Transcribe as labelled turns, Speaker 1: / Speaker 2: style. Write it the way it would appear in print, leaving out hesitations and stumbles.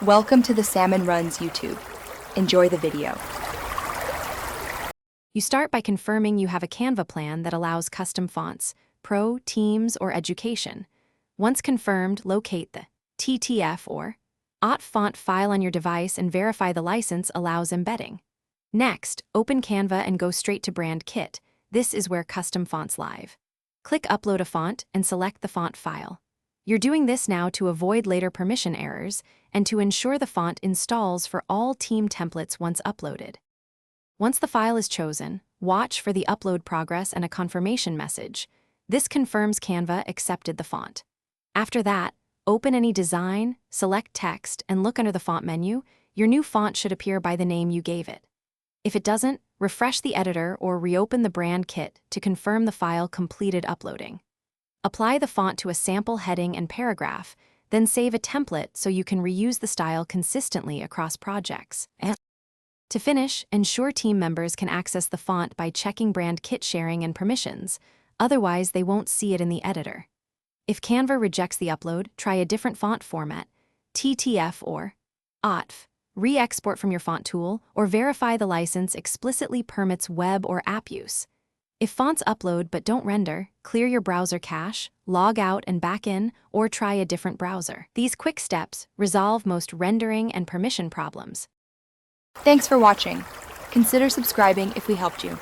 Speaker 1: Welcome to the Salmon Runs YouTube. Enjoy the video.
Speaker 2: You start by confirming you have a Canva plan that allows custom fonts, pro, teams, or education. Once confirmed, locate the TTF or OT font file on your device and verify the license allows embedding. Next, open Canva and go straight to Brand Kit. This is where custom fonts live. Click Upload a font and select the font file. You're doing this now to avoid later permission errors and to ensure the font installs for all team templates once uploaded. Once the file is chosen, watch for the upload progress and a confirmation message. This confirms Canva accepted the font. After that, open any design, select text, and look under the font menu. Your new font should appear by the name you gave it. If it doesn't, refresh the editor or reopen the brand kit to confirm the file completed uploading. Apply the font to a sample heading and paragraph, then save a template so you can reuse the style consistently across projects. To finish, ensure team members can access the font by checking brand kit sharing and permissions, otherwise they won't see it in the editor. If Canva rejects the upload, try a different font format, TTF or OTF. Re-export from your font tool, or verify the license explicitly permits web or app use. If fonts upload but don't render, clear your browser cache, log out and back in, or try a different browser. These quick steps resolve most rendering and permission problems.
Speaker 1: Thanks for watching. Consider subscribing if we helped you.